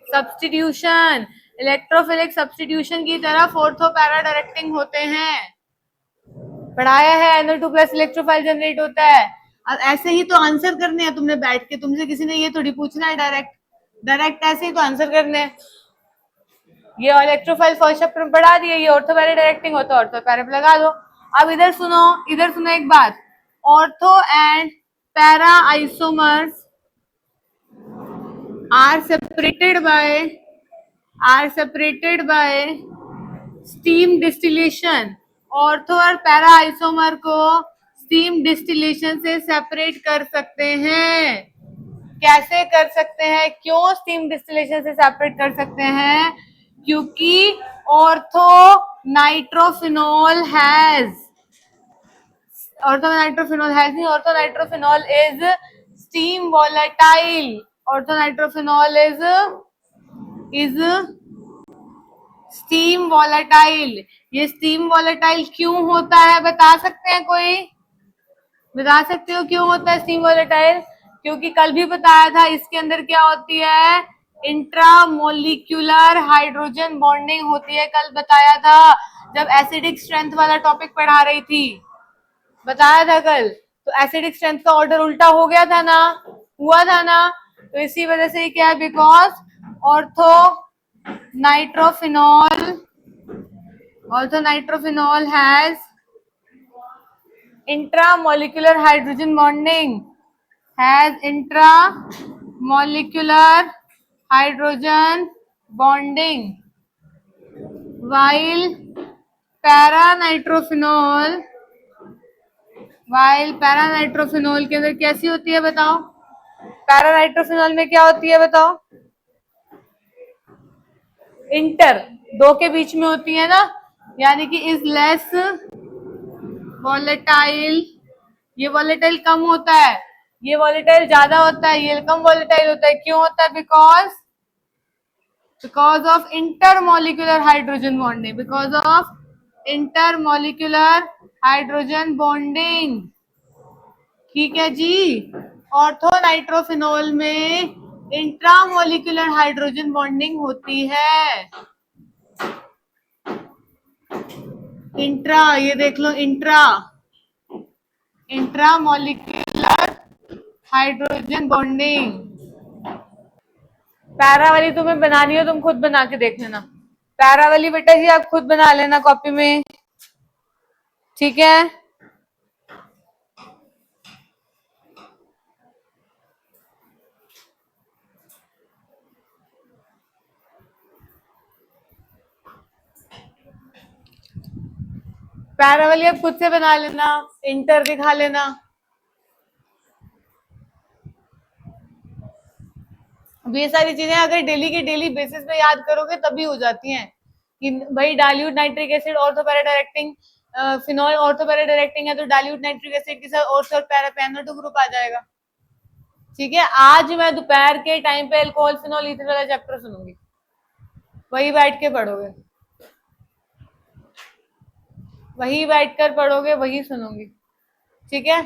substitution, electrophilic substitution की तरफ ऑर्थो पैरा डायरेक्टिंग होते हैं। पढ़ाया है NO2 प्लस इलेक्ट्रोफाइल जनरेट होता है। अब ऐसे ही तो आंसर करने हैं तुमने बैठ के, तुमसे किसी ने ये थोड़ी पूछना है डायरेक्ट ऐसे ही तो आंसर करने हैं। ये इलेक्ट्रोफाइल फर्स्ट चैप्टर में पढ़ा दिया, ये ऑर्थो पैरा डायरेक्टिंग होता है, ऑर्थो पैरा पे लगा दो। अब इधर सुनो एक बात, ortho and para isomers are separated by steam distillation। Ortho और पैरा आइसोमर को स्टीम डिस्टिलेशन से सेपरेट कर सकते हैं। कैसे कर सकते हैं, क्यों स्टीम डिस्टिलेशन से सेपरेट कर सकते हैं, क्योंकि ortho nitrophenol is steam volatile. Orthonitrophenol is steam volatile. ये स्टीम वॉलेटाइल क्यों होता है, बता सकते हैं कोई, बता सकते हो क्यों होता है स्टीम वॉलेटाइल? क्योंकि कल भी बताया था इसके अंदर क्या होती है, इंट्रामोलिक्यूलर हाइड्रोजन बॉन्डिंग होती है। कल बताया था जब एसिडिक स्ट्रेंथ वाला टॉपिक पढ़ा रही थी, बताया था कल। तो एसिडिक स्ट्रेंथ का ऑर्डर उल्टा हो गया था ना, हुआ था ना, तो इसी वजह से क्या है, because orthonitrophenol has intramolecular hydrogen bonding, while paranitrophenol के अंदर कैसी होती है बताओ, पैरानाइट्रोफिनॉल में क्या होती है बताओ, इंटर दो के बीच में होती है ना, यानी कि इज लेस वॉलेटाइल। ये वॉलेटाइल कम होता है, ये वॉलेटाइल ज्यादा होता है, ये कम वॉलेटाइल होता है। क्यों होता है, because of intermolecular hydrogen bonding, ठीक है जी। ऑर्थोनाइट्रोफिनॉल में इंट्रामोलिक्यूलर हाइड्रोजन बॉन्डिंग होती है। इंट्रा, ये देख लो, इंट्रामोलिक्यूलर हाइड्रोजन बॉन्डिंग। पैरा वाली तुम्हें बनानी हो तुम खुद बना के देख लेना, पैरा वाली बेटा जी आप खुद बना लेना कॉपी में, ठीक है। पैरा वाली आप खुद से बना लेना, इंटर दिखा लेना। अब ये सारी चीजें अगर डेली के डेली बेसिस पे याद करोगे तभी हो जाती हैं कि भाई dilute nitric acid ortho para directing, phenol ortho para directing है तो डाइल्यूट नाइट्रिक एसिड के साथ ऑर्थो और पैरा पे NO2 ग्रुप आ जाएगा, ठीक है। आज मैं दोपहर के टाइम पे अल्कोहल फिनॉल ईथर वाला चैप्टर सुनूंगी, वही बैठ के पढ़ोगे, वही बैठकर पढ़ोगे, वही सुनूंगी, ठीक है।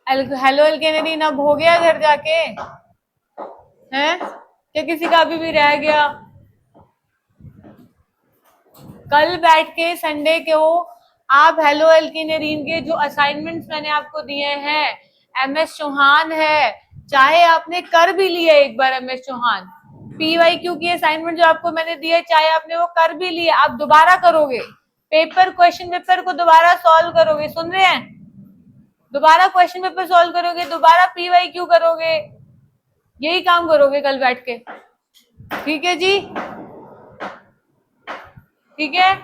हेलो एल्केनेरीन अब हो गया घर जाके, हैं क्या किसी का अभी भी रह गया? कल बैठ के संडे को आप हेलो एल्केनेरीन के जो असाइनमेंट्स मैंने आपको दिए हैं, MS चौहान है, चाहे आपने कर भी लिए एक बार MS चौहान, PYQ की असाइनमेंट जो आपको मैंने दिए, चाहे आपने वो कर भी लिए, आप दोबारा करोगे, क्वेश्चन पेपर को दोबारा सॉल्व करोगे, सुन रहे हैं, दोबारा क्वेश्चन पेपर सॉल्व करोगे, दोबारा PYQ करोगे, यही काम करोगे कल बैठ के, ठीक है जी, ठीक है।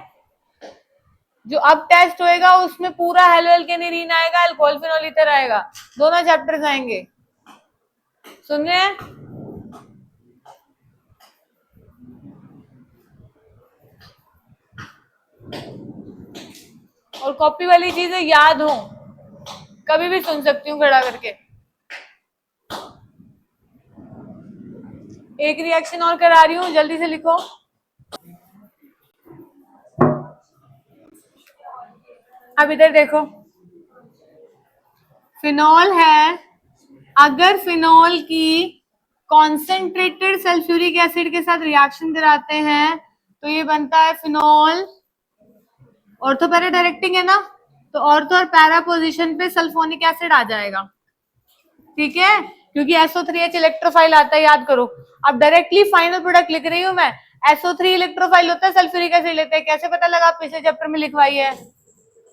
जो अब टेस्ट होएगा उसमें पूरा हेलो एल्केनेरीन आएगा, अल्कोहल फिनॉल ईथर आएगा, दोनों चैप्टर्स आएंगे। सुन रहे हैं? और कॉपी वाली चीजें याद हो, कभी भी सुन सकती हूँ खड़ा करके। एक रिएक्शन और करा रही हूँ, जल्दी से लिखो। अब इधर देखो, फिनॉल है, अगर फिनॉल की कॉन्सेंट्रेटेड सल्फ्यूरिक एसिड के साथ रिएक्शन कराते हैं तो ये बनता है फिनॉल। ऑर्थो पैरा डायरेक्टिंग है ना, तो ऑर्थो और पैरा पोजीशन पे सल्फोनिक एसिड आ जाएगा, ठीक है, क्योंकि SO3H इलेक्ट्रोफाइल आता है, याद करो। अब डायरेक्टली फाइनल प्रोडक्ट लिख रही हूं मैं, SO3 इलेक्ट्रोफाइल होता है, सल्फ्यूरिक एसिड लेते हैं, कैसे पता लगा? पिछले चैप्टर में लिखवाई है।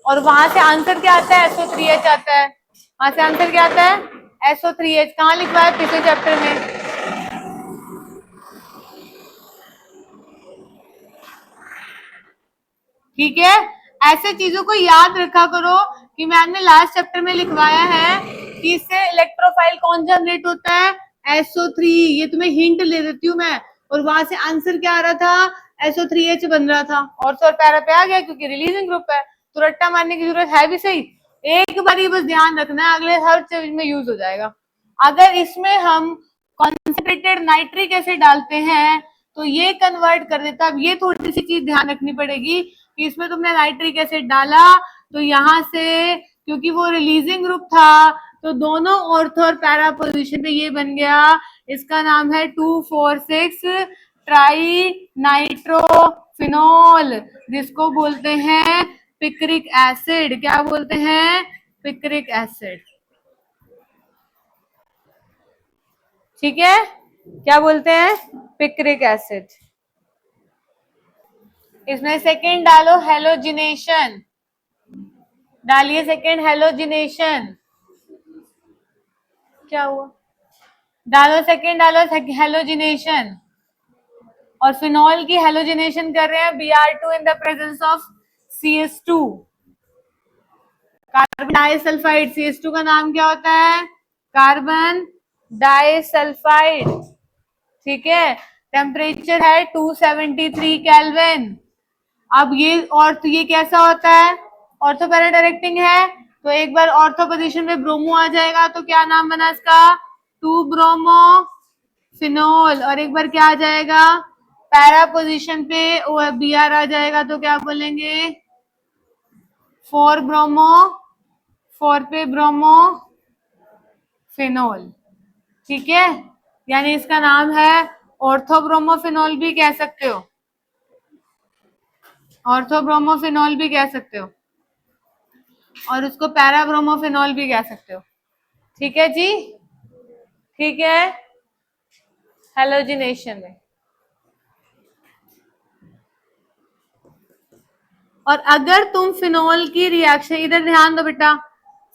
और वहां से आंसर क्या आता है? SO3H आता है। वहां से आंसर क्या आता है? SO3H। कहाँ लिखवा है? पिछले चैप्टर में। ठीक है, ऐसे चीजों को याद रखा करो कि मैम ने लास्ट चैप्टर में लिखवाया है कि इससे इलेक्ट्रोफाइल कौन जनरेट होता है? SO3। ये तुम्हें हिंट ले देती हूँ मैं। और वहां से आंसर क्या आ रहा था? SO3H बन रहा था, और तो और पैरा पे आ गया क्योंकि रिलीजिंग ग्रुप है, तो रट्टा मारने की जरूरत है भी सही। एक बार ही बस ध्यान रखना है, अगले हर चीज में यूज हो जाएगा। अगर इसमें हम कॉन्सेंट्रेटेड नाइट्रिक एसिड डालते हैं तो ये कन्वर्ट कर देता है। अब ये थोड़ी सी चीज ध्यान रखनी पड़ेगी कि इसमें तुमने नाइट्रिक एसिड डाला तो यहाँ से, क्योंकि वो रिलीजिंग ग्रुप था, तो दोनों ऑर्थो और पैरा पोजीशन पे ये बन गया, इसका नाम है 2,4,6 ट्राई नाइट्रोफिनॉल, जिसको बोलते हैं पिक्रिक एसिड। क्या बोलते हैं? Picric acid. ठीक है, क्या बोलते हैं? Picric acid. इसमें सेकेंड डालो हेलोजिनेशन, डालिए सेकेंड हेलोजिनेशन। क्या हुआ? डालो सेकेंड, डालो हेलोजिनेशन। और फिनॉल की हेलोजिनेशन कर रहे हैं Br2 in the presence of CS2, carbon disulphide. CS2 का नाम क्या होता है? Carbon disulphide. ठीक है, टेम्परेचर है 273 केल्विन। अब ये, और तो ये कैसा होता है? ऑर्थो पैरा डायरेक्टिंग है, तो एक बार ऑर्थो पोजीशन में ब्रोमो आ जाएगा तो क्या नाम बना इसका? 2 ब्रोमो फिनोल। और एक बार क्या आ जाएगा? पैरा पोजीशन पे Br आ जाएगा तो क्या बोलेंगे? 4 ब्रोमो, 4 पे ब्रोमो फिनोल। ठीक है, यानी इसका नाम है ऑर्थोब्रोमोफिनॉल भी कह सकते हो, ऑर्थोब्रोमोफिनॉल भी कह सकते हो, और उसको पैराब्रोमोफिनॉल भी कह सकते हो। ठीक है जी, ठीक है, हेलोजिनेशन में। और अगर तुम फिनॉल की रिएक्शन, इधर ध्यान दो बेटा,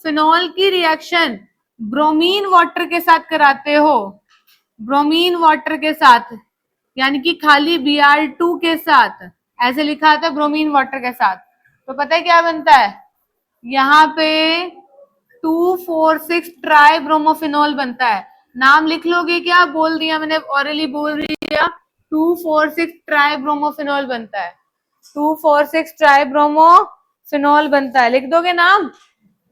फिनॉल की रिएक्शन ब्रोमीन वाटर के साथ कराते हो, ब्रोमीन वाटर के साथ, यानी कि खाली Br2 के साथ, ऐसे लिखा आता है ब्रोमीन वाटर के साथ, तो पता है क्या बनता है? यहाँ पे 2,4,6 ट्राई ब्रोमोफिनॉल बनता है। नाम लिख लोगे क्या? बोल दिया मैंने, ऑरली बोल दिया, 2,4,6 ट्राई ब्रोमोफिनॉल बनता है, 2,4,6 ट्राई ब्रोमोफिनॉल बनता है। लिख दोगे नाम?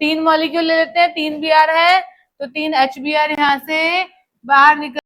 3 मॉलिक्यूल ले लेते हैं, 3 Br है तो 3 HBr यहाँ से बाहर निकल